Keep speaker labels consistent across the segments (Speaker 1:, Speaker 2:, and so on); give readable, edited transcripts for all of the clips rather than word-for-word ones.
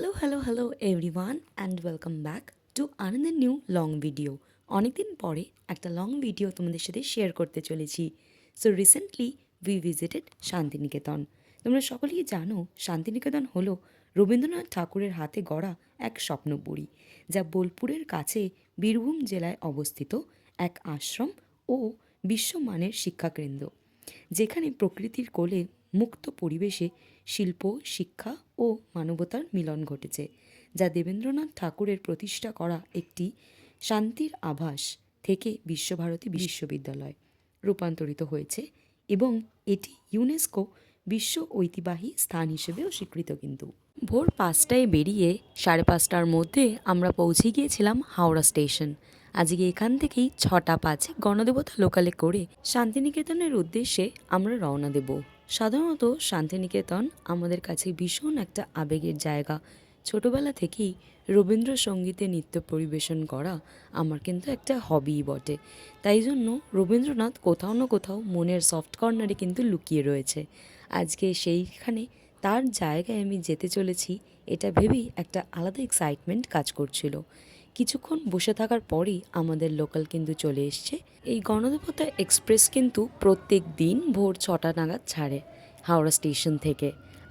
Speaker 1: Hello everyone and welcome back to another new long video. অনেকদিন পরে একটা long video তোমাদের সাথে শেয়ার করতে চলেছি। So recently we visited Santiniketan. তোমরা সকলেই জানো শান্তিনিকেতন হলো রবীন্দ্রনাথ ঠাকুরের হাতে গড়া এক স্বপ্নপুরী, যা বোলপুরের কাছে বীরভূম জেলায় অবস্থিত এক আশ্রম ও বিশ্বমানের শিক্ষাকেন্দ্র, যেখানে প্রকৃতির কোলে মুক্ত পরিবেশে শিল্প, শিক্ষা ও মানবতার মিলন ঘটেছে, যা দেবেন্দ্রনাথ ঠাকুরের প্রতিষ্ঠা করা একটি শান্তির আভাস থেকে বিশ্বভারতী বিশ্ববিদ্যালয় রূপান্তরিত হয়েছে এবং এটি ইউনেস্কো বিশ্ব ঐতিহ্যবাহী স্থান হিসেবেও স্বীকৃত। কিন্তু ভোর 5টায় বেরিয়ে 5:30টার মধ্যে আমরা পৌঁছে গিয়েছিলাম হাওড়া স্টেশন। আজকে এখান থেকেই 6:05 গণদেবতা লোকালে করে শান্তিনিকেতনের উদ্দেশ্যে আমরা রওনা দেব। সাধারণত শান্তিনিকেতন আমাদের কাছে ভীষণ একটা আবেগের জায়গা। ছোটবেলা থেকেই রবীন্দ্রসঙ্গীতে নৃত্য পরিবেশন করা আমার কিন্তু একটা হবিই বটে। তাই জন্য রবীন্দ্রনাথ কোথাও না কোথাও মনের সফট কর্নারে কিন্তু লুকিয়ে রয়েছে। আজকে সেইখানে তার জায়গায় আমি যেতে চলেছি, এটা ভেবেই একটা আলাদা এক্সাইটমেন্ট কাজ করছিল। কিছুক্ষণ বসে থাকার পরেই আমাদের লোকাল কিন্তু চলে এসছে। এই গণদেবতা এক্সপ্রেস কিন্তু প্রত্যেক দিন ভোর 6টা নাগাদ ছাড়ে হাওড়া স্টেশন থেকে।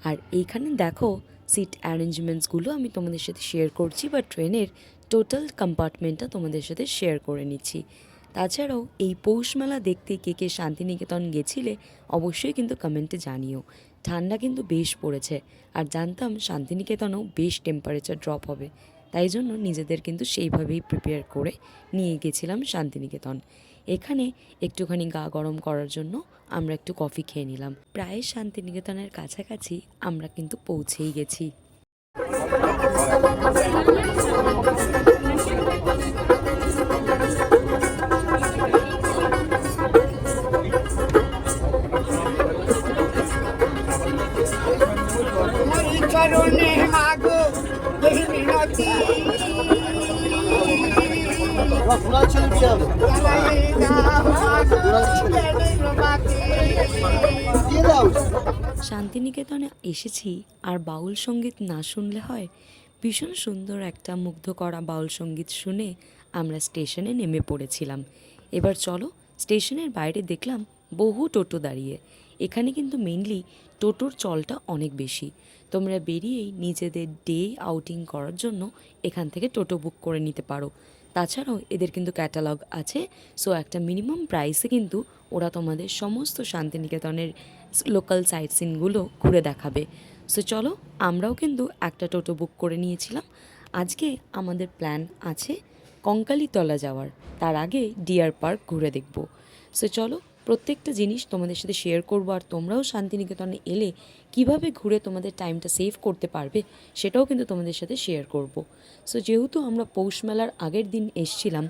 Speaker 1: আর এইখানে দেখো সিট অ্যারেঞ্জমেন্টসগুলো আমি তোমাদের সাথে শেয়ার করছি, বা ট্রেনের টোটাল কম্পার্টমেন্টটা তোমাদের সাথে শেয়ার করে নিচ্ছি। তাছাড়াও এই পৌষ মেলা দেখতে কে কে শান্তিনিকেতন গেছিলে অবশ্যই কিন্তু কমেন্টে জানিও। ঠান্ডা কিন্তু বেশ পড়েছে, আর জানতাম শান্তিনিকেতনেও বেশ টেম্পারেচার ড্রপ হবে, তাই জন্য নিজেদের কিন্তু সেইভাবেই প্রিপেয়ার করে নিয়ে গেছিলাম শান্তিনিকেতন। এখানে একটুখানি গা গরম করার জন্য আমরা একটু কফি খেয়ে নিলাম। প্রায় শান্তিনিকেতনের কাছাকাছি আমরা কিন্তু পৌঁছেই গেছি।
Speaker 2: চরণে মাগো এই মিনতি
Speaker 1: শান্তিনিকেতনে এসেছি আর বাউল সঙ্গীত না শুনলে হয়। ভীষণ সুন্দর একটা মুগ্ধ করা বাউল সঙ্গীত শুনে আমরা স্টেশনে নেমে পড়েছিলাম। এবার চলো, স্টেশনের বাইরে দেখলাম বহু টোটো দাঁড়িয়ে। এখানে কিন্তু মেইনলি টোটোর চলটা অনেক বেশি। তোমরা বেরিয়েই নিজেদের ডে আউটিং করার জন্য এখান থেকে টোটো বুক করে নিতে পারো। তাছাড়াও এদের কিন্তু ক্যাটালগ আছে। সো একটা মিনিমাম প্রাইসে কিন্তু ওরা তোমাদের সমস্ত শান্তিনিকেতনের লোকাল সাইট সিনগুলো ঘুরে দেখাবে। সো চলো, আমরাও কিন্তু একটা টোটো বুক করে নিয়েছিলাম। আজকে আমাদের প্ল্যান আছে কঙ্কালীতলা যাওয়ার, তার আগে ডিয়ার পার্ক ঘুরে দেখব। সো চলো, প্রত্যেকটা জিনিস তোমাদের সাথে শেয়ার করবো, আর তোমরাও শান্তিনিকেতনে এলে কিভাবে ঘুরে তোমাদের টাইমটা সেভ করতে পারবে সেটাও কিন্তু তোমাদের সাথে শেয়ার করব। সো যেহেতু আমরা পৌষ মেলার আগের দিন এসছিলাম,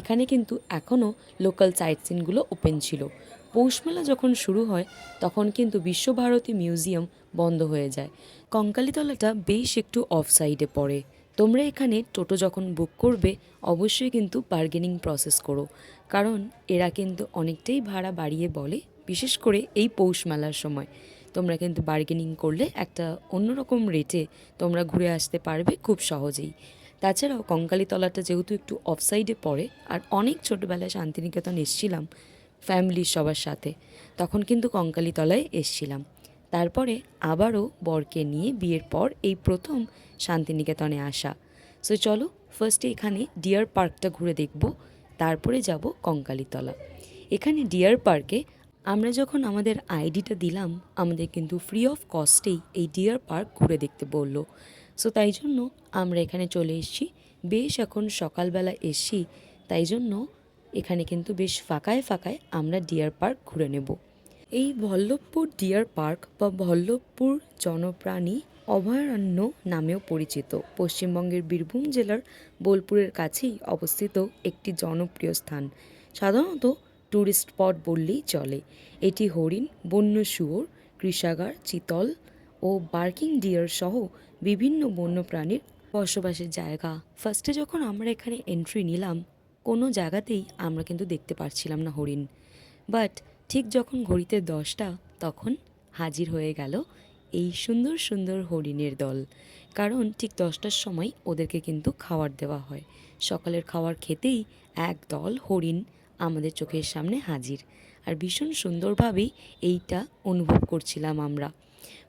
Speaker 1: এখানে কিন্তু এখনও লোকাল সাইট সিনগুলো ওপেন ছিল। পৌষ মেলা যখন শুরু হয় তখন কিন্তু বিশ্বভারতী মিউজিয়াম বন্ধ হয়ে যায়। কঙ্কালীতলাটা বেশ একটু অফ সাইডে পড়ে। তোমরা এখানে টোটো যখন বুক করবে অবশ্যই কিন্তু বার্গেনিং প্রসেস করো, কারণ এরা কিন্তু অনেকটাই ভাড়া বাড়িয়ে বলে, বিশেষ করে এই পৌষ মেলার সময়। তোমরা কিন্তু বার্গেনিং করলে একটা অন্যরকম রেটে তোমরা ঘুরে আসতে পারবে খুব সহজেই। তাছাড়াও কঙ্কালীতলাটা যেহেতু একটু অফ সাইডে পড়ে, আর অনেক ছোটোবেলায় শান্তিনিকেতন এসছিলাম ফ্যামিলির সবার সাথে, তখন কিন্তু কঙ্কালীতলায় এসছিলাম। তারপরে আবারও বরকে নিয়ে বিয়ের পর এই প্রথম শান্তিনিকেতনে আসা। সো চলো, ফার্স্টে এখানে ডিয়ার পার্কটা ঘুরে দেখব, তারপরে যাব কঙ্কালীতলা। এখানে ডিয়ার পার্কে আমরা যখন আমাদের আইডিটা দিলাম, আমাদের কিন্তু ফ্রি অফ কস্টেই এই ডিয়ার পার্ক ঘুরে দেখতে বললো। সো তাই জন্য আমরা এখানে চলে এসেছি। বেশ এখন সকালবেলা এসছি, তাই জন্য এখানে কিন্তু বেশ ফাঁকায় ফাঁকায় আমরা ডিয়ার পার্ক ঘুরে নেব। এই বল্লভপুর ডিয়ার পার্ক বা বল্লভপুর জনপ্রাণী অভয়ারণ্য নামেও পরিচিত পশ্চিমবঙ্গের বীরভূম জেলার বোলপুরের কাছেই অবস্থিত একটি জনপ্রিয় স্থান। সাধারণত ট্যুরিস্ট স্পট বললেই চলে। এটি হরিণ, বন্য শুয়োর, কৃষাগার, চিতল ও বার্কিং ডিয়ার সহ বিভিন্ন বন্যপ্রাণীর বসবাসের জায়গা। ফার্স্টে যখন আমরা এখানে এন্ট্রি নিলাম, কোনো জায়গাতেই আমরা কিন্তু দেখতে পারছিলাম না হরিণ, বাট ঠিক যখন ঘড়িতে 10টা তখন হাজির হয়ে গেল এই সুন্দর সুন্দর হরিণের দল। কারণ ঠিক 10টার সময় ওদেরকে কিন্তু খাবার দেওয়া হয়। সকালের খাবার খেতেই এক দল হরিণ আমাদের চোখের সামনে হাজির। আর ভীষণ সুন্দরভাবেই এইটা অনুভব করছিলাম আমরা।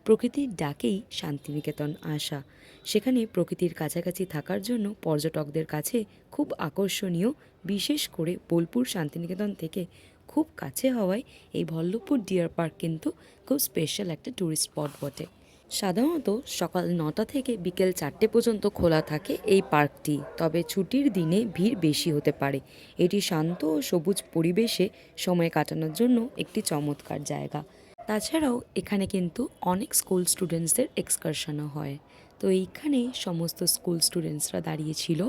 Speaker 1: প্রকৃতির ডাকেই শান্তিনিকেতন আসা, সেখানে প্রকৃতির কাছাকাছি থাকার জন্য পর্যটকদের কাছে খুব আকর্ষণীয়। বিশেষ করে বোলপুর শান্তিনিকেতন থেকে খুব কাছে হওয়ায় এই বল্লভপুর ডিয়ার পার্ক কিন্তু খুব স্পেশাল একটা ট্যুরিস্ট স্পট বটে। সাধারণত সকাল 9টা থেকে বিকেল 4টে পর্যন্ত খোলা থাকে এই পার্কটি, তবে ছুটির দিনে ভিড় বেশি হতে পারে। এটি শান্ত ও সবুজ পরিবেশে সময় কাটানোর জন্য একটি চমৎকার জায়গা। তাছাড়াও এখানে কিন্তু অনেক স্কুল স্টুডেন্টসদের এক্সকারশনও হয়। তো এইখানে সমস্ত স্কুল স্টুডেন্টসরা দাঁড়িয়েছিল,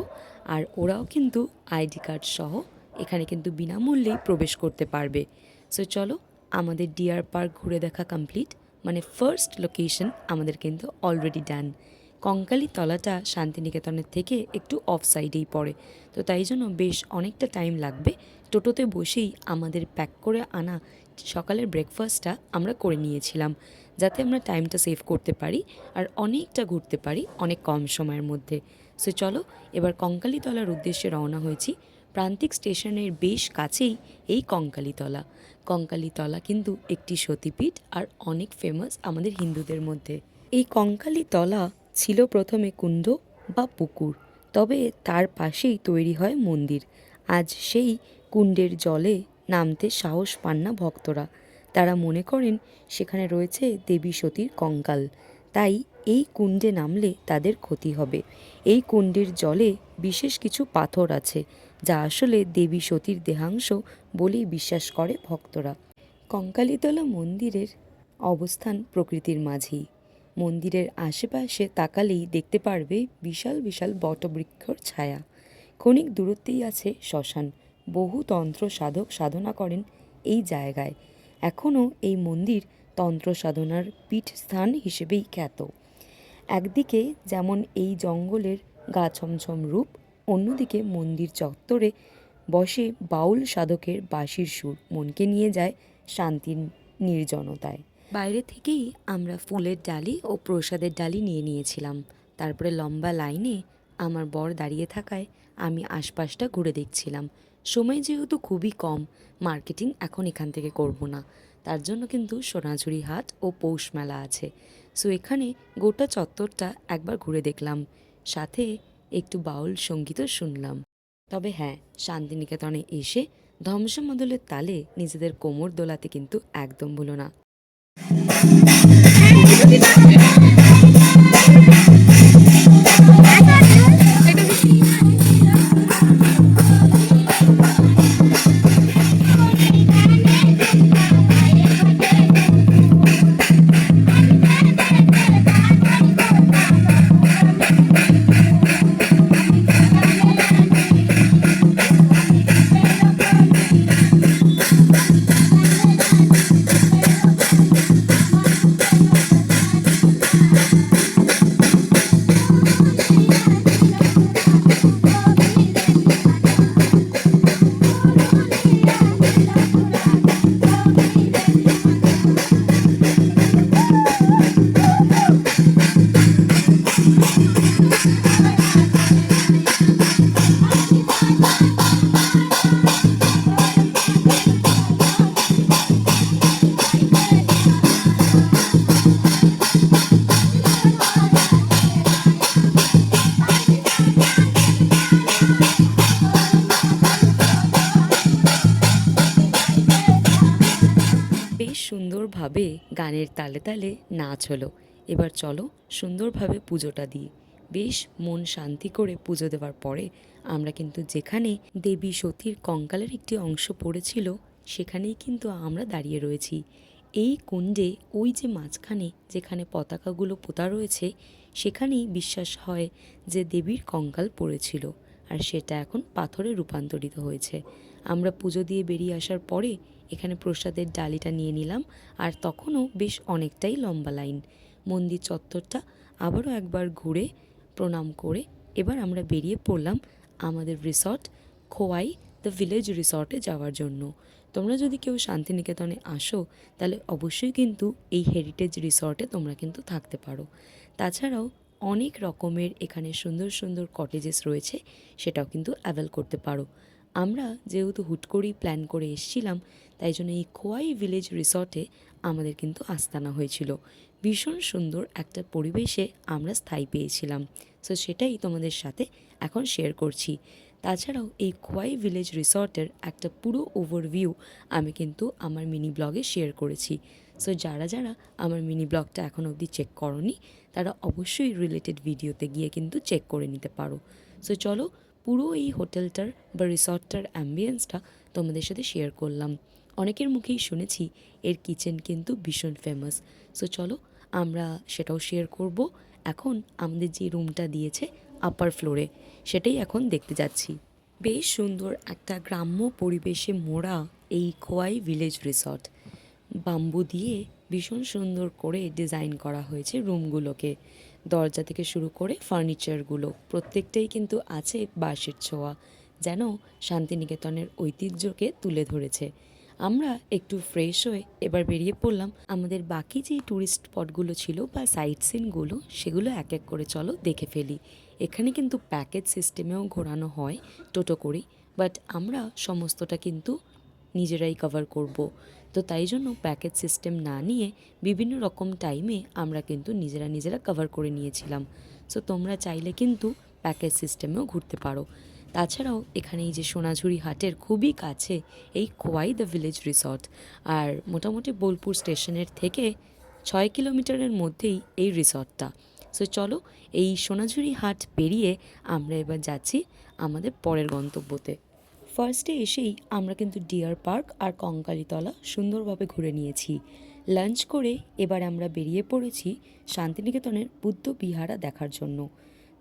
Speaker 1: আর ওরাও কিন্তু আইডি কার্ড সহ এখানে কিন্তু বিনামূল্যেই প্রবেশ করতে পারবে। সো চলো, আমাদের ডিয়ার পার্ক ঘুরে দেখা কমপ্লিট, মানে ফার্স্ট লোকেশন আমাদের কিন্তু অলরেডি ডান। কঙ্কালী তলাটা শান্তিনিকেতনের থেকে একটু অফ সাইডেই পড়ে, তো তাই জন্য বেশ অনেকটা টাইম লাগবে। টোটোতে বসেই আমাদের প্যাক করে আনা সকালের ব্রেকফাস্টটা আমরা করে নিয়েছিলাম, যাতে আমরা টাইমটা সেভ করতে পারি আর অনেকটা ঘুরতে পারি অনেক কম সময়ের মধ্যে। সো চলো, এবার কঙ্কালীতলার উদ্দেশ্যে রওনা হয়েছি। প্রান্তিক স্টেশনের বেশ কাছেই এই কঙ্কালীতলা। কঙ্কালীতলা কিন্তু একটি সতীপীঠ আর অনেক ফেমাস আমাদের হিন্দুদের মধ্যে। এই কঙ্কালীতলা ছিল প্রথমে কুণ্ড বা পুকুর, তবে তার পাশেই তৈরি হয় মন্দির। আজ সেই কুণ্ডের জলে নামতে সাহস পান না ভক্তরা। তারা মনে করেন সেখানে রয়েছে দেবী সতীর কঙ্কাল, তাই এই কুণ্ডে নামলে তাদের ক্ষতি হবে। এই কুণ্ডের জলে বিশেষ কিছু পাথর আছে, যা আসলে দেবী সতীর দেহাংশ বলেই বিশ্বাস করে ভক্তরা। কঙ্কালীতলা মন্দিরের অবস্থান প্রকৃতির মাঝেই। মন্দিরের আশেপাশে তাকালেই দেখতে পারবে বিশাল বিশাল বটবৃক্ষর ছায়া। ক্ষণিক দূরত্বেই আছে শ্মশান। বহু তন্ত্র সাধক সাধনা করেন এই জায়গায়। এখনও এই মন্দির তন্ত্র সাধনার পীঠস্থান হিসেবেই খ্যাত। একদিকে যেমন এই জঙ্গলের গা ছমছম রূপ, অন্যদিকে মন্দির চত্বরে বসে বাউল সাধকের বাঁশির সুর মনকে নিয়ে যায় শান্তির নির্জনতায়। বাইরে থেকেই আমরা ফুলের ডালি ও প্রসাদের ডালি নিয়ে নিয়েছিলাম। তারপরে লম্বা লাইনে আমার বর দাঁড়িয়ে থাকায় আমি আশপাশটা ঘুরে দেখছিলাম। সময় যেহেতু খুবই কম, মার্কেটিং এখন এখান থেকে করব না, তার জন্য কিন্তু সোনাঝুরি হাট ও পৌষ মেলা আছে। সো এখানে গোটা চত্বরটা একবার ঘুরে দেখলাম, সাথে একটু বাউল সঙ্গীতও শুনলাম। তবে হ্যাঁ, শান্তিনিকেতনে এসে ধ্বংসমদলের তালে নিজেদের কোমর দোলাতে কিন্তু একদম ভুলো না। বেশ সুন্দরভাবে গানের তালে তালে নাচ হলো। এবার চলো সুন্দরভাবে পুজোটা দিই। বেশ মন শান্তি করে পুজো দেওয়ার পরে আমরা কিন্তু যেখানে দেবী সতীর কঙ্কালের একটি অংশ পড়েছিল সেখানেই কিন্তু আমরা দাঁড়িয়ে রয়েছি। এই কুণ্ডে ওই যে মাঝখানে যেখানে পতাকাগুলো পোতা রয়েছে, সেখানেই বিশ্বাস হয় যে দেবীর কঙ্কাল পড়েছিল, আর সেটা এখন পাথরে রূপান্তরিত হয়েছে। আমরা পুজো দিয়ে বেরিয়ে আসার পরে এখানে প্রসাদের ডালিটা নিয়ে নিলাম, আর তখনও বেশ অনেকটাই লম্বা লাইন। মন্দির চত্বরটা আবারও একবার ঘুরে প্রণাম করে এবার আমরা বেরিয়ে পড়লাম আমাদের রিসর্ট খোয়াই দ্য ভিলেজ রিসর্টে যাওয়ার জন্য। তোমরা যদি কেউ শান্তিনিকেতনে আসো তাহলে অবশ্যই কিন্তু এই হেরিটেজ রিসর্টে তোমরা কিন্তু থাকতে পারো। তাছাড়াও অনেক রকমের এখানে সুন্দর সুন্দর কটেজেস রয়েছে, সেটাও কিন্তু অ্যাভেল করতে পারো। আমরা যেহেতু হুট করেই প্ল্যান করে এসেছিলাম, তাই জন্য এই খোয়াই ভিলেজ রিসর্টে আমাদের কিন্তু আস্তানা হয়েছিল। ভীষণ সুন্দর একটা পরিবেশে আমরা স্থায়ী পেয়েছিলাম। সো সেটাই তোমাদের সাথে এখন শেয়ার করছি। তাছাড়াও এই খোয়াই ভিলেজ রিসর্টের একটা পুরো ওভারভিউ আমি কিন্তু আমার মিনি ব্লগে শেয়ার করেছি। সো যারা যারা আমার মিনি ব্লগটা এখন অবধি চেক করনি, তারা অবশ্যই রিলেটেড ভিডিওতে গিয়ে কিন্তু চেক করে নিতে পারো। সো চলো, পুরো এই হোটেলটার বা রিসর্টটার অ্যাম্বিয়েন্সটা তোমাদের সাথে শেয়ার করলাম। অনেকের মুখেই শুনেছি এর কিচেন কিন্তু ভীষণ ফেমাস। সো চলো, আমরা সেটাও শেয়ার করব। এখন আমাদের যে রুমটা দিয়েছে আপার ফ্লোরে, সেটাই এখন দেখতে যাচ্ছি। বেশ সুন্দর একটা গ্রাম্য পরিবেশে মোড়া এই খোয়াই ভিলেজ রিসর্ট। বাম্বু দিয়ে ভীষণ সুন্দর করে ডিজাইন করা হয়েছে রুমগুলোকে। দরজা থেকে শুরু করে ফার্নিচারগুলো প্রত্যেকটাই কিন্তু আছে বাঁশের ছোঁয়া, যেন শান্তিনিকেতনের ঐতিহ্যকে তুলে ধরেছে। আমরা একটু ফ্রেশ হয়ে এবার বেরিয়ে পড়লাম। আমাদের বাকি যে ট্যুরিস্ট স্পটগুলো ছিল বা সাইট সিনগুলো, সেগুলো এক এক করে চলো দেখে ফেলি। এখানে কিন্তু প্যাকেজ সিস্টেমেও ঘোরানো হয় টোটো করেই, বাট আমরা সমস্তটা কিন্তু নিজেরাই কভার করব। তো তাই জন্য প্যাকেজ সিস্টেম না নিয়ে বিভিন্ন রকম টাইমে আমরা কিন্তু নিজেরা কভার করে নিয়েছিলাম। সো তোমরা চাইলে কিন্তু প্যাকেজ সিস্টেমেও ঘুরতে পারো। তাছাড়াও এখানে এই যে সোনাঝুরি হাটের খুবই কাছে এই খোয়াই দ্য ভিলেজ রিসর্ট, আর মোটামুটি বোলপুর স্টেশনের থেকে 6 কিলোমিটারের মধ্যেই এই রিসর্টটা। সো চলো, এই সোনাঝুরি হাট পেরিয়ে আমরা এবার যাচ্ছি আমাদের পরের গন্তব্যতে। ফার্স্টে এসেই আমরা কিন্তু ডিয়ার পার্ক আর কঙ্কালীতলা সুন্দরভাবে ঘুরে নিয়েছি। লাঞ্চ করে এবার আমরা বেরিয়ে পড়েছি শান্তিনিকেতনের বুদ্ধ বিহারা দেখার জন্য।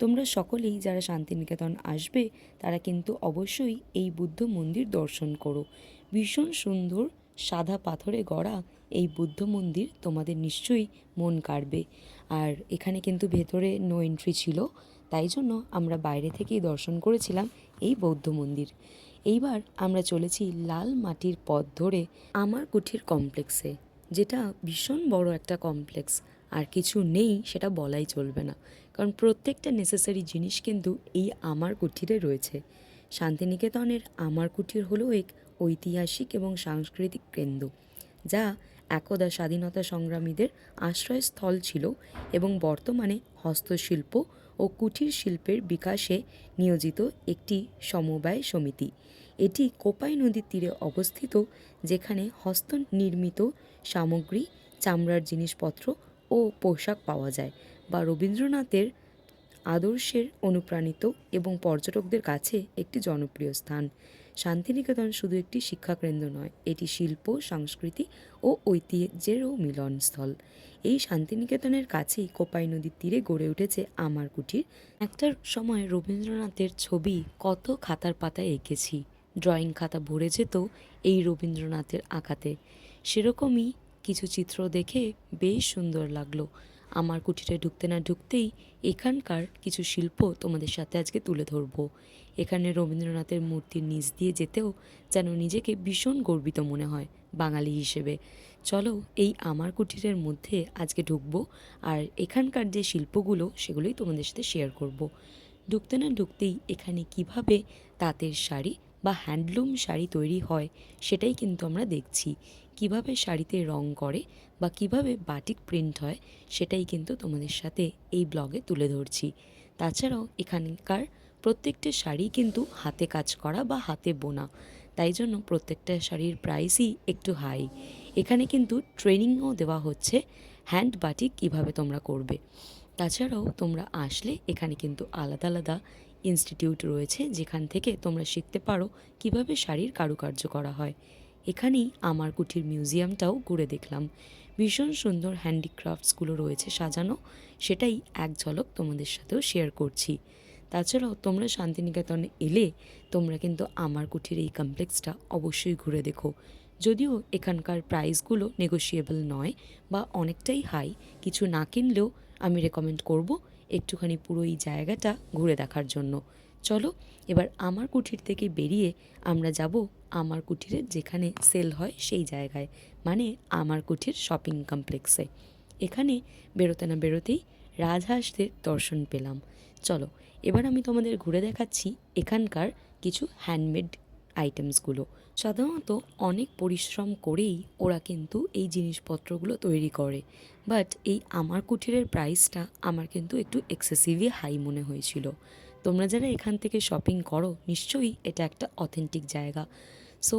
Speaker 1: তোমরা সকলেই যারা শান্তিনিকেতন আসবে তারা কিন্তু অবশ্যই এই বুদ্ধ মন্দির দর্শন করো। ভীষণ সুন্দর সাদা পাথরে গড়া এই বুদ্ধ মন্দির তোমাদের নিশ্চয়ই মন কাড়বে। আর এখানে কিন্তু ভেতরে নো এন্ট্রি ছিল, তাই জন্য আমরা বাইরে থেকেই দর্শন করেছিলাম এই বৌদ্ধ মন্দির। এইবার আমরা চলেছি লাল মাটির পথ ধরে আমার কুঠির কমপ্লেক্সে, যেটা ভীষণ বড় একটা কমপ্লেক্স। আর কিছু নেই সেটা বলাই চলবে না, কারণ প্রত্যেকটা নেসেসারি জিনিস কিন্তু এই আমার কুঠিরে রয়েছে। শান্তিনিকেতনের আমার কুঠির হলো এক ঐতিহাসিক এবং সাংস্কৃতিক কেন্দ্র, যা একদা স্বাধীনতা সংগ্রামীদের আশ্রয়স্থল ছিল এবং বর্তমানে হস্তশিল্প ও কুটির শিল্পের বিকাশে নিয়োজিত একটি সমবায় সমিতি। এটি কোপাই নদীর তীরে অবস্থিত, যেখানে হস্তনির্মিত সামগ্রী, চামড়ার জিনিসপত্র ও পোশাক পাওয়া যায়, বা রবীন্দ্রনাথের আদর্শের অনুপ্রাণিত এবং পর্যটকদের কাছে একটি জনপ্রিয় স্থান। শান্তিনিকেতন শুধু একটি শিক্ষাকেন্দ্র নয়, এটি শিল্প, সংস্কৃতি ও ঐতিহ্যেরও মিলনস্থল। এই শান্তিনিকেতনের কাছেই কোপাই নদীর তীরে গড়ে উঠেছে আমার কুঠির। একটা সময় রবীন্দ্রনাথের ছবি কত খাতার পাতায় এঁকেছি, ড্রয়িং খাতা ভরে যেত এই রবীন্দ্রনাথের আঁকাতে। সেরকমই কিছু চিত্র দেখে বেশ সুন্দর লাগলো। আমার কুঠিরে ঢুকতে না ঢুকতেই এখানকার কিছু শিল্প তোমাদের সাথে আজকে তুলে ধরবো। এখানে রবীন্দ্রনাথের মূর্তির নিচ দিয়ে যেতেও যেন নিজেকে ভীষণ গর্বিত মনে হয় বাঙালি হিসেবে। চলো, এই আমার কুঠিরের মধ্যে আজকে ঢুকবো, আর এখানকার যে শিল্পগুলো সেগুলোই তোমাদের সাথে শেয়ার করব। ঢুকতে না ঢুকতেই এখানে কিভাবে তাঁতের শাড়ি বা হ্যান্ডলুম শাড়ি তৈরি হয় সেটাই কিন্তু আমরা দেখছি। কিভাবে শাড়িতে রং করে বা কিভাবে বাটিক প্রিন্ট হয় সেটাই কিন্তু তোমাদের সাথে এই ব্লগে তুলে ধরছি। তাছাড়াও এখানকার প্রত্যেকটা শাড়ি কিন্তু হাতে কাজ করা বা হাতে বোনা, তাই জন্য প্রত্যেকটা শাড়ির প্রাইসই একটু হাই। এখানে কিন্তু ট্রেনিংও দেওয়া হচ্ছে হ্যান্ড বাটিক কীভাবে তোমরা করবে। তাছাড়াও তোমরা আসলে এখানে কিন্তু আলাদা আলাদা ইনস্টিটিউট রয়েছে, যেখান থেকে তোমরা শিখতে পারো কিভাবে শাড়ির কারুকার্য করা হয়। এখানেই আমার কুঠির মিউজিয়ামটাও ঘুরে দেখলাম। ভীষণ সুন্দর হ্যান্ডিক্রাফটসগুলো রয়েছে সাজানো, সেটাই এক ঝলক তোমাদের সাথেও শেয়ার করছি। তাছাড়াও তোমরা শান্তিনিকেতনে এলে তোমরা কিন্তু আমার কুঠির এই কমপ্লেক্সটা অবশ্যই ঘুরে দেখো। যদিও এখানকার প্রাইসগুলো নেগোশিয়েবল নয় বা অনেকটাই হাই, কিছু না কিনলেও আমি রেকমেন্ড করব একটুখানি পুরো এই জায়গাটা ঘুরে দেখার জন্য। চলো এবার আমার কুঠির থেকে বেরিয়ে আমরা যাব আমার কুঠিরের যেখানে সেল হয় সেই জায়গায়, মানে আমার কুঠির শপিং কমপ্লেক্সে। এখানে বেরোতে না বেরোতেই রাজহাঁসদের দর্শন পেলাম। চলো এবার আমি তোমাদের ঘুরে দেখাচ্ছি এখানকার কিছু হ্যান্ডমেড আইটেমসগুলো। সাধারণত অনেক পরিশ্রম করেই ওরা কিন্তু এই জিনিসপত্রগুলো তৈরি করে, বাট এই আমার কুঠিরের প্রাইসটা আমার কিন্তু একটু এক্সেসিভলি হাই মনে হয়েছিল। তোমরা যারা এখান থেকে শপিং করো নিশ্চয়ই এটা একটা অথেন্টিক জায়গা। সো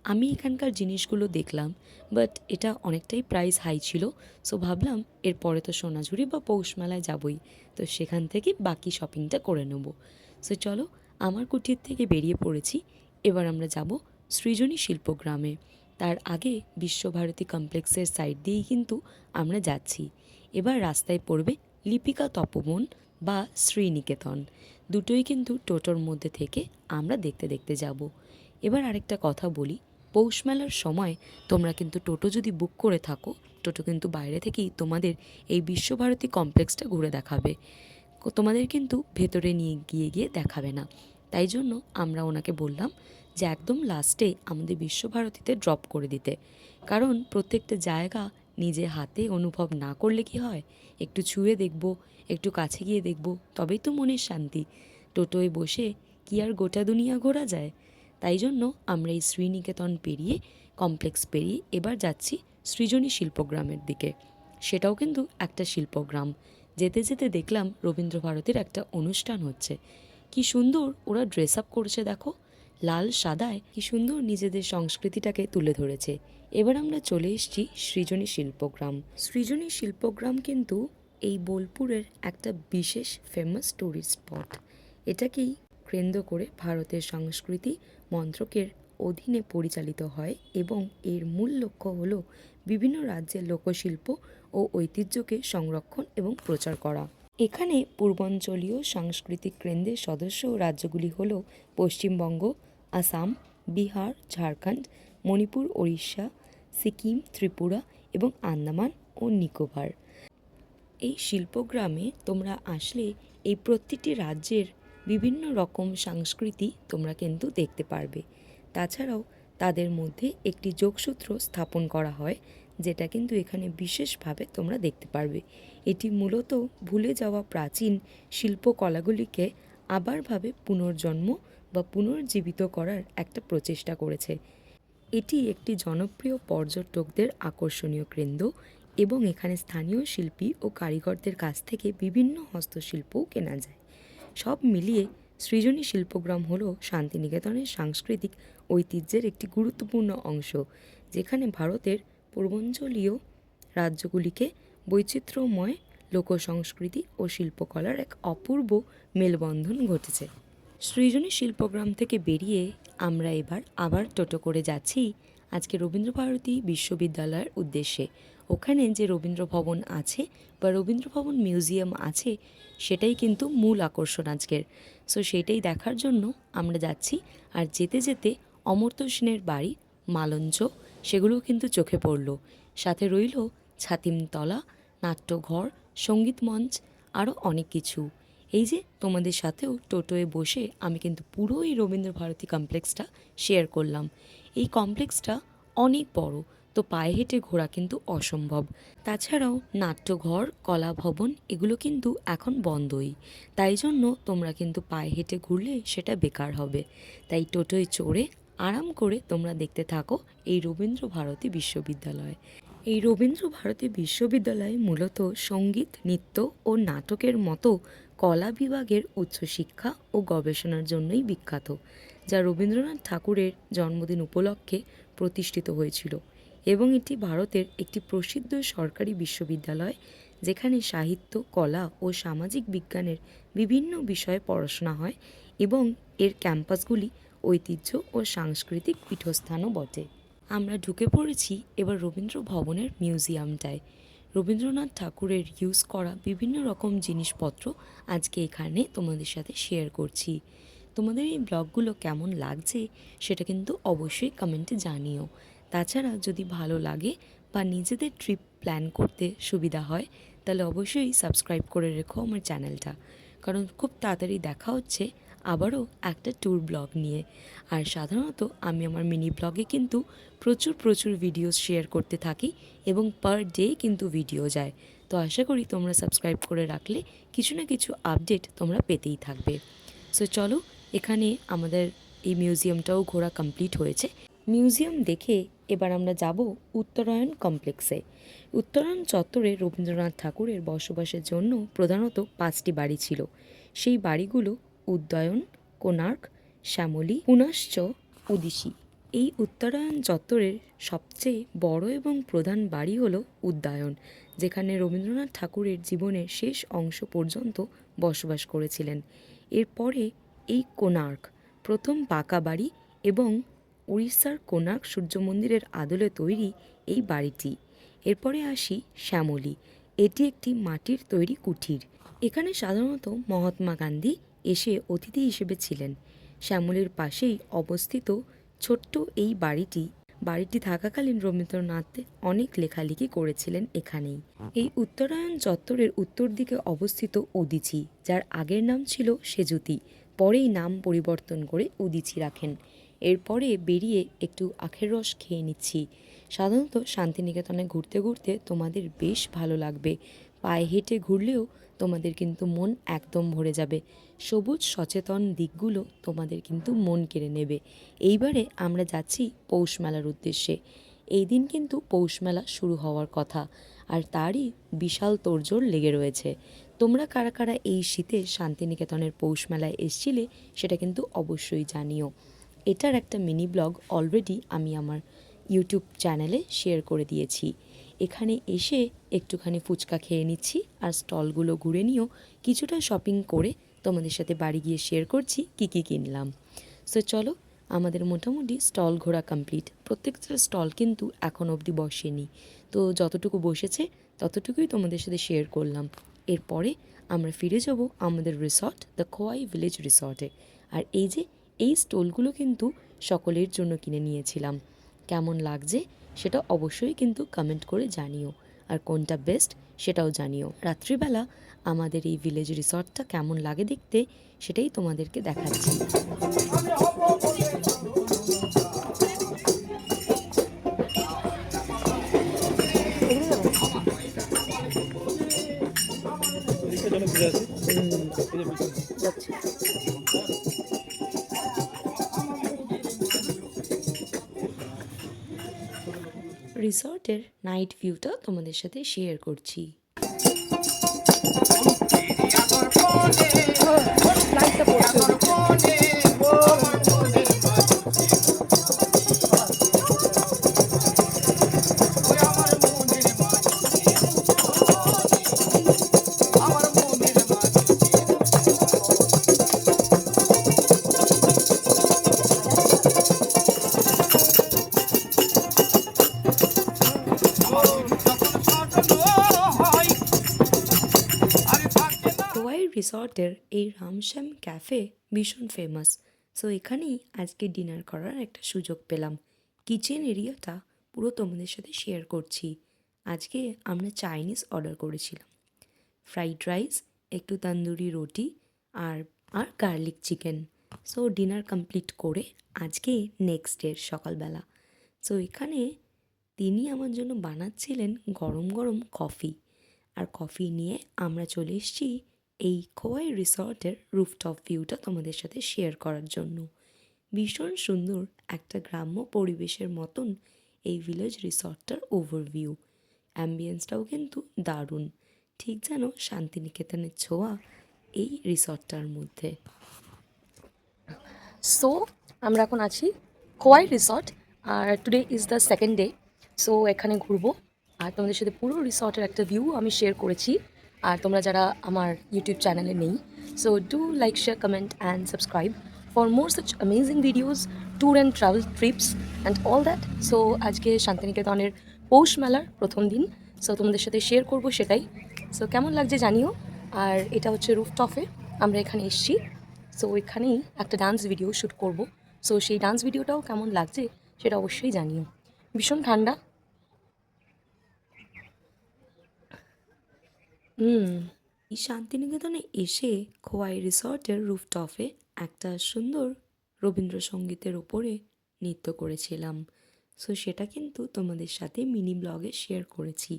Speaker 1: আমি এখানকার জিনিসগুলো দেখলাম, বাট এটা অনেকটাই প্রাইস হাই ছিল। সো ভাবলাম এরপরে তো সোনাঝুরি বা পৌষ মেলায় যাবই, তো সেখান থেকে বাকি শপিংটা করে নেব। সো চলো আমার কুঠির থেকে বেরিয়ে পড়েছি। এবার আমরা যাব সৃজনী শিল্পগ্রামে। তার আগে বিশ্বভারতী কমপ্লেক্সের সাইড দিয়েই কিন্তু আমরা যাচ্ছি। এবার রাস্তায় পড়বে লিপিকা তপবন বা শ্রীনিকেতন। দুটোই কিন্তু টোটোর মধ্যে থেকে আমরা দেখতে দেখতে যাব। এবার আরেকটা কথা বলি, পৌষ মেলার সময় তোমরা কিন্তু টোটো যদি বুক করে থাকো, টোটো কিন্তু বাইরে থেকেই তোমাদের এই বিশ্বভারতী কমপ্লেক্সটা ঘুরে দেখাবে, তোমাদের কিন্তু ভেতরে নিয়ে গিয়ে দেখাবে না। তাই জন্য আমরা ওনাকে বললাম যে একদম লাস্টে আমাদের বিশ্বভারতীতে ড্রপ করে দিতে, কারণ প্রত্যেকটা জায়গা নিজে হাতে অনুভব না করলে কি হয়, একটু ছুঁয়ে দেখব, একটু কাছে গিয়ে দেখব, তবেই তো মনের শান্তি। টোটোয় বসে কি আর গোটা দুনিয়া ঘোরা যায়? তাই জন্য আমরা এই শ্রীনিকেতন পেরিয়ে কমপ্লেক্স পেরিয়ে এবার যাচ্ছি সৃজনী শিল্পগ্রামের দিকে। সেটাও কিন্তু একটা শিল্পগ্রাম। যেতে যেতে দেখলাম রবীন্দ্রভারতীর একটা অনুষ্ঠান হচ্ছে। কি সুন্দর ওরা ড্রেস আপ করছে দেখো, লাল সাদায় কি সুন্দর নিজেদের সংস্কৃতিটাকে তুলে ধরেছে। এবার আমরা চলে এসেছি সৃজনী শিল্পগ্রাম। সৃজনী শিল্পগ্রাম কিন্তু এই বোলপুরের একটা বিশেষ ফেমাস ট্যুরিস্ট স্পট। এটাকেই কেন্দ্র করে ভারতের সংস্কৃতি মন্ত্রকের অধীনে পরিচালিত হয় এবং এর মূল লক্ষ্য হল বিভিন্ন রাজ্যের লোকশিল্প ও ঐতিহ্যকে সংরক্ষণ এবং প্রচার করা। এখানে পূর্বাঞ্চলীয় সাংস্কৃতিক কেন্দ্রের সদস্য রাজ্যগুলি হল পশ্চিমবঙ্গ, আসাম, বিহার, ঝাড়খণ্ড, মণিপুর, ওড়িশা, সিকিম, ত্রিপুরা এবং আন্দামান ও নিকোবর। এই শিল্পগ্রামে তোমরা আসলে এই প্রতিটি রাজ্যের বিভিন্ন রকম সংস্কৃতি তোমরা কিন্তু দেখতে পারবে। তাছাড়াও তাদের মধ্যে একটি যোগসূত্র স্থাপন করা হয়, যেটা কিন্তু এখানে বিশেষভাবে তোমরা দেখতে পারবে। এটি মূলত ভুলে যাওয়া প্রাচীন শিল্পকলাগুলিকে আবারভাবে পুনর্জন্ম বা পুনর্জীবিত করার একটা প্রচেষ্টা করেছে। এটি একটি জনপ্রিয় পর্যটকদের আকর্ষণীয় কেন্দ্র এবং এখানে স্থানীয় শিল্পী ও কারিগরদের কাছ থেকে বিভিন্ন হস্তশিল্পও কেনা যায়। সব মিলিয়ে সৃজনী শিল্পগ্রাম হল শান্তিনিকেতনের সাংস্কৃতিক ঐতিহ্যের একটি গুরুত্বপূর্ণ অংশ, যেখানে ভারতের পূর্বাঞ্চলীয় রাজ্যগুলিকে বৈচিত্র্যময় লোকসংস্কৃতি ও শিল্পকলার এক অপূর্ব মেলবন্ধন ঘটেছে। সৃজনী শিল্পগ্রাম থেকে বেরিয়ে আমরা এবার আবার টোটো করে যাচ্ছি আজকে রবীন্দ্রভারতী বিশ্ববিদ্যালয়ের উদ্দেশ্যে। ওখানে যে রবীন্দ্র ভবন আছে বা রবীন্দ্র ভবন মিউজিয়াম আছে, সেটাই কিন্তু মূল আকর্ষণ আজকের। সো সেটাই দেখার জন্য আমরা যাচ্ছি। আর যেতে যেতে অমর্ত্য সেনের বাড়ি, মালঞ্চ, সেগুলোও কিন্তু চোখে পড়ল। সাথে রইল ছাতিমতলা, নাট্যঘর, সঙ্গীত মঞ্চ, আরও অনেক কিছু। এই যে তোমাদের সাথেও টোটোয় বসে আমি কিন্তু পুরো এই রবীন্দ্রভারতী কমপ্লেক্সটা শেয়ার করলাম। এই কমপ্লেক্সটা অনেক বড়, তো পায়ে হেঁটে ঘোরা কিন্তু অসম্ভব। তাছাড়াও নাট্যঘর, কলা ভবন এগুলো কিন্তু এখন বন্ধই, তাই জন্য তোমরা কিন্তু পায়ে হেঁটে ঘুরলে সেটা বেকার হবে। তাই টোটোয় চড়ে আরাম করে তোমরা দেখতে থাকো এই রবীন্দ্রভারতী বিশ্ববিদ্যালয়। এই রবীন্দ্রভারতী বিশ্ববিদ্যালয় মূলত সঙ্গীত, নৃত্য ও নাটকের মতো কলা বিভাগের উচ্চশিক্ষা ও গবেষণার জন্যই বিখ্যাত, যা রবীন্দ্রনাথ ঠাকুরের জন্মদিন উপলক্ষে প্রতিষ্ঠিত হয়েছিল এবং এটি ভারতের একটি প্রসিদ্ধ সরকারি বিশ্ববিদ্যালয়, যেখানে সাহিত্য, কলা ও সামাজিক বিজ্ঞানের বিভিন্ন বিষয়ে পড়াশোনা হয় এবং এর ক্যাম্পাসগুলি ঐতিহ্য ও সাংস্কৃতিক পীঠস্থানও বটে। আমরা ঢুকে পড়েছি এবার রবীন্দ্র ভবনের মিউজিয়ামটায়। রবীন্দ্রনাথ ঠাকুরের ইউজ করা বিভিন্ন রকম জিনিসপত্র আজকে এখানে তোমাদের সাথে শেয়ার করছি। তোমাদের এই ব্লগগুলো কেমন লাগছে সেটা কিন্তু অবশ্যই কমেন্টে জানিও। তাছাড়া যদি ভালো লাগে বা নিজেদের ট্রিপ প্ল্যান করতে সুবিধা হয়, তাহলে অবশ্যই সাবস্ক্রাইব করে রেখো আমার চ্যানেলটা, কারণ খুব তাড়াতাড়ি দেখা হচ্ছে আবারও একটা ট্যুর ব্লগ নিয়ে। আর সাধারণত আমি আমার মিনি ব্লগে কিন্তু প্রচুর ভিডিও শেয়ার করতে থাকি এবং পার ডে কিন্তু ভিডিও যায়। তো আশা করি তোমরা সাবস্ক্রাইব করে রাখলে কিছু না কিছু আপডেট তোমরা পেতেই থাকবে। সো চলো, এখানে আমাদের এই মিউজিয়ামটাও ঘোরা কমপ্লিট হয়েছে। মিউজিয়াম দেখে এবার আমরা যাব উত্তরায়ণ কমপ্লেক্সে। উত্তরায়ণ চত্বরে রবীন্দ্রনাথ ঠাকুরের বসবাসের জন্য প্রধানত 5টি বাড়ি ছিল। সেই বাড়িগুলো উদ্যায়ন, কোণার্ক, শ্যামলী, পুনশ্চ উদিসী। এই উত্তরায়ণ চত্বরের সবচেয়ে বড় এবং প্রধান বাড়ি হলো উদ্যায়ন, যেখানে রবীন্দ্রনাথ ঠাকুরের জীবনের শেষ অংশ পর্যন্ত বসবাস করেছিলেন। এরপরে এই কোণার্ক, প্রথম পাকা বাড়ি এবং উড়িষ্যার কোণার্ক সূর্য মন্দিরের আদলে তৈরি এই বাড়িটি। এরপরে আসি শ্যামলী, এটি একটি মাটির তৈরি কুঠির। এখানে সাধারণত মহাত্মা গান্ধী এসে অতিথি হিসেবে ছিলেন। শ্যামলীর পাশেই অবস্থিত ছোট্ট এই বাড়িটি থাকাকালীন রবীন্দ্রনাথ অনেক লেখালেখি করেছিলেন এখানেই। এই উত্তরায়ণ চত্বরের উত্তর দিকে অবস্থিত উদিচি, যার আগের নাম ছিল সেজুতি, পরেই নাম পরিবর্তন করে উদিচি রাখেন। এরপরে বেরিয়ে একটু আখের রস খেয়ে নিচ্ছি। সাধারণত শান্তিনিকেতনে ঘুরতে ঘুরতে তোমাদের বেশ ভালো লাগবে, পায়ে হেঁটে ঘুরলেও তোমাদের কিন্তু মন একদম ভরে যাবে। সবুজ সচেতন দিকগুলো তোমাদের কিন্তু মন কেড়ে নেবে। এইবারে আমরা যাচ্ছি পৌষ মেলার উদ্দেশ্যে। এই দিন কিন্তু পৌষ মেলা শুরু হওয়ার কথা, আর তারই বিশাল তোড়জোড় লেগে রয়েছে। তোমরা কারা কারা এই শীতে শান্তিনিকেতনের পৌষ মেলায় এসছিলে সেটা কিন্তু অবশ্যই জানিও। এটার একটা মিনি ব্লগ অলরেডি আমি আমার ইউটিউব চ্যানেলে শেয়ার করে দিয়েছি। এখানে এসে একটুখানি ফুচকা খেয়ে নিচ্ছি আর স্টলগুলো ঘুরে নিয়েও কিছুটা শপিং করে তোমাদের সাথে বাড়ি গিয়ে শেয়ার করছি কী কী কিনলাম। সো চলো, আমাদের মোটামুটি স্টল ঘোরা কমপ্লিট। প্রত্যেকটা স্টল কিন্তু এখন অবধি বসেনি, তো যতটুকু বসেছে ততটুকুই তোমাদের সাথে শেয়ার করলাম। এরপরে আমরা ফিরে যাব আমাদের রিসর্ট, দ্য খোয়াই ভিলেজ রিসর্টে। আর এই স্টলগুলো কিন্তু সকলের জন্য কিনে নিয়েছিলাম। কেমন লাগছে সেটা অবশ্যই কিন্তু কমেন্ট করে জানিও, আর কোনটা বেস্ট সেটাও জানিও। রাত্রিবেলা আমাদের এই ভিলেজ রিসর্টটা কেমন লাগে দেখতে সেটাই তোমাদেরকে দেখাচ্ছি। রিসর্টের নাইট ভিউটা তোমাদের সাথে শেয়ার করছি। রিসর্টের এই রামশ্যাম ক্যাফে ভীষণ ফেমাস। সো এখানেই আজকে ডিনার করার একটা সুযোগ পেলাম। কিচেন এরিয়াটা পুরো তোমাদের সাথে শেয়ার করছি। আজকে আমরা চাইনিজ অর্ডার করেছিলাম, ফ্রাইড রাইস, একটু তন্দুরি রুটি আর garlic chicken. So dinner complete করে আজকে নেক্সট ডের সকালবেলা। সো এখানে তিনি আমার জন্য বানাচ্ছিলেন গরম গরম কফি, আর কফি নিয়ে আমরা চলে এসেছি এই খোয়াই রিসর্টের রুফটপ ভিউটা তোমাদের সাথে শেয়ার করার জন্য। ভীষণ সুন্দর একটা গ্রাম্য পরিবেশের মতন এই ভিলেজ রিসর্টটার ওভারভিউ। অ্যাম্বিয়েন্সটাও কিন্তু দারুণ, ঠিক যেন শান্তিনিকেতনের ছোঁয়া এই রিসর্টটার মধ্যে।
Speaker 3: সো আমরা এখন আছি খোয়াই রিসর্ট, আর today is the second day. So এখানে ঘুরবো আর তোমাদের সাথে পুরো রিসর্টের একটা ভিউ আমি শেয়ার করেছি। আর তোমরা যারা আমার ইউটিউব চ্যানেলে নেই, so do like, share, comment and subscribe for more such amazing videos, tour and travel TRIPS and all that. So আজকে শান্তিনিকেতনের পৌষ মেলার প্রথম দিন, সো তোমাদের সাথে শেয়ার করবো সেটাই। সো কেমন লাগছে জানিও। আর এটা হচ্ছে রুফটপে আমরা এখানে এসেছি। সো এখানেই একটা ডান্স ভিডিও শ্যুট করব। সো সেই ডান্স ভিডিওটাও কেমন লাগছে সেটা অবশ্যই জানিও। ভীষণ ঠান্ডা। হুম।
Speaker 1: এই শান্তিনিকেতনে এসে খোয়াই রিসর্টের রুফটপে একটা সুন্দর রবীন্দ্রসঙ্গীতের ওপরে নৃত্য করেছিলাম। সো সেটা কিন্তু তোমাদের সাথে মিনি ব্লগে শেয়ার করেছি।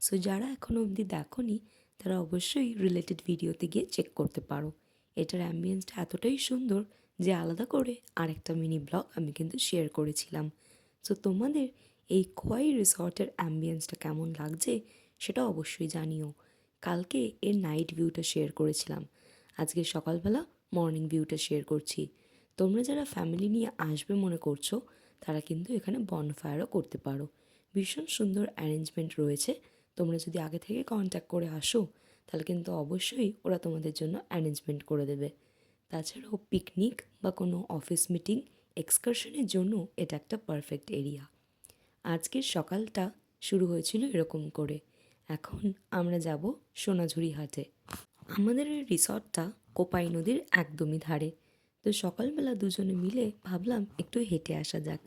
Speaker 1: সো যারা এখনও অবধি দেখোনি তারা অবশ্যই রিলেটেড ভিডিওতে গিয়ে চেক করতে পারো। এটার অ্যাম্বিয়েন্সটা এতটাই সুন্দর যে আলাদা করে আরেকটা মিনি ব্লগ আমি কিন্তু শেয়ার করেছিলাম। সো তোমাদের এই খোয়াই রিসর্টের অ্যাম্বিয়েন্সটা কেমন লাগছে সেটা অবশ্যই জানিও। কালকে এর নাইট ভিউটা শেয়ার করেছিলাম, আজকে সকালবেলা মর্নিং ভিউটা শেয়ার করছি। তোমরা যারা ফ্যামিলি নিয়ে আসবে মনে করছো তারা কিন্তু এখানে বনফায়ারও করতে পারো। ভীষণ সুন্দর অ্যারেঞ্জমেন্ট রয়েছে। তোমরা যদি আগে থেকে কন্ট্যাক্ট করে আসো তাহলে কিন্তু অবশ্যই ওরা তোমাদের জন্য অ্যারেঞ্জমেন্ট করে দেবে। তাছাড়াও পিকনিক বা কোনো অফিস মিটিং এক্সকারশনের জন্য এটা একটা পারফেক্ট এরিয়া। আজকের সকালটা শুরু হয়েছিল এরকম করে। এখন আমরা যাব সোনাঝুরি হাটে। আমাদের এই রিসর্টটা কোপাই নদীর একদমই ধারে। তো সকালবেলা দুজনে মিলে ভাবলাম একটু হেঁটে আসা যাক।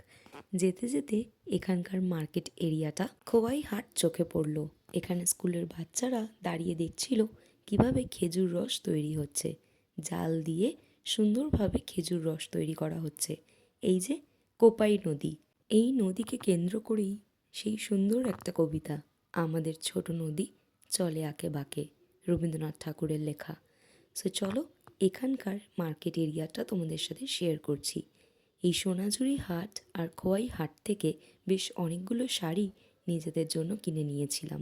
Speaker 1: যেতে যেতে এখানকার মার্কেট এরিয়াটা খোয়াই হাট চোখে পড়লো। এখানে স্কুলের বাচ্চারা দাঁড়িয়ে দেখছিল কিভাবে খেজুর রস তৈরি হচ্ছে। জাল দিয়ে সুন্দরভাবে খেজুর রস তৈরি করা হচ্ছে। এই যে কোপাই নদী, এই নদীকে কেন্দ্র করেই সেই সুন্দর একটা কবিতা, আমাদের ছোট নদী চলে আঁকে বাঁকে, রবীন্দ্রনাথ ঠাকুরের লেখা। সো চলো এখানকার মার্কেট এরিয়াটা তোমাদের সাথে শেয়ার করছি। এই সোনাঝুরি হাট আর খোয়াই হাট থেকে বেশ অনেকগুলো শাড়ি নিজেদের জন্য কিনে নিয়েছিলাম।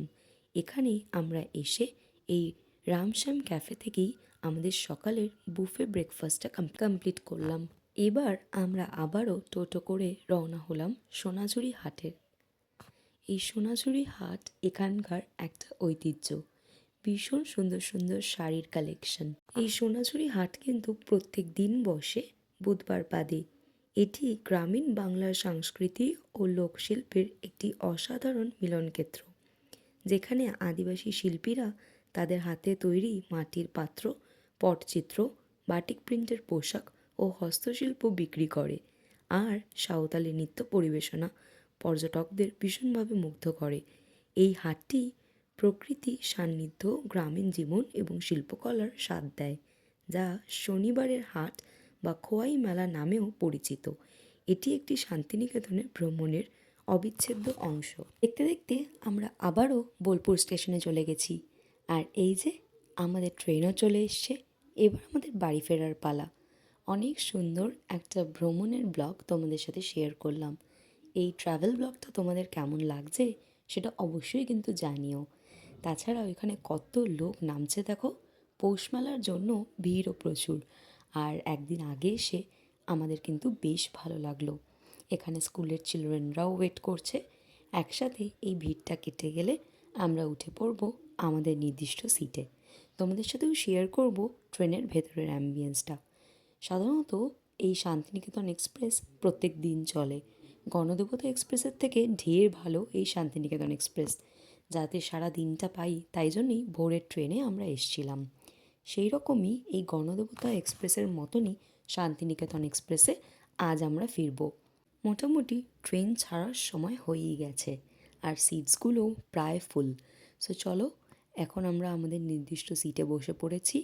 Speaker 1: এখানে আমরা এসে এই রামশ্যাম ক্যাফে থেকেই আমাদের সকালের বুফে ব্রেকফাস্টটা কমপ্লিট করলাম। এবার আমরা আবারও টোটো করে রওনা হলাম সোনাঝুরি হাটের। এই সোনাঝুরি হাট এখানকার একটা ঐতিহ্য। ভীষণ সুন্দর সুন্দর শাড়ির কালেকশন। এই সোনাঝুরি হাট কিন্তু প্রত্যেক দিন বসে বুধবার বাদে। এটি গ্রামীণ বাংলার সংস্কৃতি ও লোকশিল্পের একটি অসাধারণ মিলনক্ষেত্র, যেখানে আদিবাসী শিল্পীরা তাদের হাতে তৈরি মাটির পাত্র, পটচিত্র, বাটিক প্রিন্টের পোশাক ও হস্তশিল্প বিক্রি করে। আর সাঁওতালি নৃত্য পরিবেশনা পর্যটকদের ভীষণভাবে মুগ্ধ করে। এই হাটটি প্রকৃতি সান্নিধ্য, গ্রামীণ জীবন এবং শিল্পকলার স্বাদ দেয়, যা শনিবারের হাট বা খোয়াই মেলা নামেও পরিচিত। এটি একটি শান্তিনিকেতনের ভ্রমণের অবিচ্ছেদ্য অংশ। দেখতে দেখতে আমরা আবারও বোলপুর স্টেশনে চলে গেছি। আর এই যে আমাদের ট্রেনও চলে এসছে। এবার আমাদের বাড়ি ফেরার পালা। অনেক সুন্দর একটা ভ্রমণের ব্লগ তোমাদের সাথে শেয়ার করলাম। এই ট্রাভেল ব্লগটা তোমাদের কেমন লাগছে সেটা অবশ্যই কিন্তু জানিও। তাছাড়াও এখানে কত লোক নামছে দেখো। পৌষ মেলার জন্য ভিড়ও প্রচুর। আর একদিন আগে এসে আমাদের কিন্তু বেশ ভালো লাগলো। এখানে স্কুলের চিলড্রেনরাও ওয়েট করছে। একসাথে এই ভিড়টা কেটে গেলে আমরা উঠে পড়ব আমাদের নির্দিষ্ট সিটে। তোমাদের সাথেও শেয়ার করব ট্রেনের ভেতরের অ্যাম্বিয়েন্সটা। সাধারণত এই শান্তিনিকেতন এক্সপ্রেস প্রত্যেক দিন চলে। গণদেবতা এক্সপ্রেসের থেকে ঢের ভালো এই শান্তিনিকেতন এক্সপ্রেস। যাতে সারা দিনটা পাই তাই জন্যই ভোরের ট্রেনে আমরা এসছিলাম। সেই রকমই এই গণদেবতা এক্সপ্রেসের মতনই শান্তিনিকেতন এক্সপ্রেসে আজ আমরা ফিরব। মোটামুটি ট্রেন ছাড়ার সময় হয়েই গেছে আর সিটসগুলোও প্রায় ফুল। সো চলো এখন আমরা আমাদের নির্দিষ্ট সিটে বসে পড়েছি।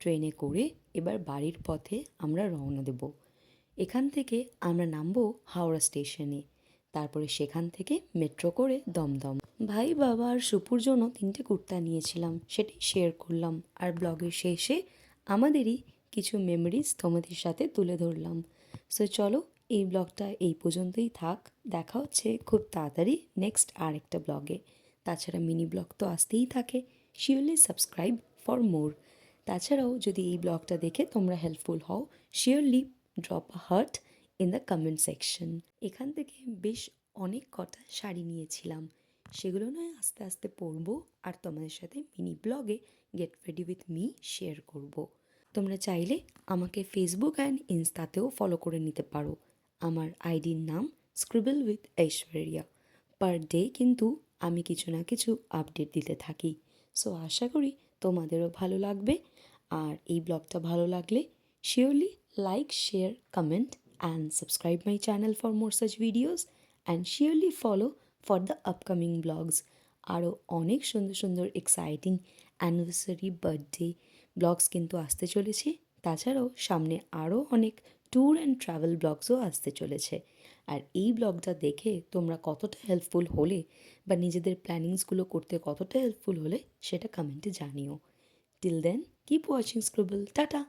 Speaker 1: ট্রেনে করে এবার বাড়ির পথে আমরা রওনা দেব। এখান থেকে আমরা নামবো হাওড়া স্টেশনে। তারপরে সেখান থেকে মেট্রো করে দমদম। ভাই, বাবা আর শুপুর জন্য 3টে কুর্তা নিয়েছিলাম, সেটাই শেয়ার করলাম। আর ব্লগের শেষে আমাদেরই কিছু মেমোরিজ তোমাদের সাথে তুলে ধরলাম। সো চলো এই ব্লগটা এই পর্যন্তই থাক। দেখা হচ্ছে খুব তাড়াতাড়ি নেক্সট আরেকটা ব্লগে। তাছাড়া মিনি ব্লগ তো আসতেই থাকে। Surely subscribe for more. তাছাড়াও যদি এই ব্লগটা দেখে তোমরা হেল্পফুল হও, surely drop a heart in the comment section. এখান থেকে বেশ অনেক কটা শাড়ি নিয়েছিলাম, সেগুলো নয় আস্তে আস্তে পরবো আর তোমাদের সাথে মিনি ব্লগে get ready with me share করব। তোমরা চাইলে আমাকে ফেসবুক অ্যান্ড ইনস্টাতেও ফলো করে নিতে পারো। আমার আইডির নাম scribble with Aishwarya. Per day কিন্তু আমি কিছু না কিছু আপডেট দিতে থাকি। সো আশা করি তোমাদেরও ভালো লাগবে। আর এই ব্লগটা ভালো লাগলে surely like, share, comment and subscribe my channel for more such videos and surely follow for the upcoming blogs. আরও অনেক সুন্দর সুন্দর এক্সাইটিং অ্যানিভার্সারি, বার্থডে ব্লগস কিন্তু আসতে চলেছে। তাছাড়াও সামনে আরও অনেক ট্যুর অ্যান্ড ট্রাভেল ব্লগসও আসতে চলেছে। আর এই ব্লগটা দেখে তোমরা কতটা হেল্পফুল হলে বা নিজেদের প্ল্যানিংসগুলো করতে কতটা হেল্পফুল হলে সেটা কমেন্টে জানিও। Till then keep watching Scribble. Tata.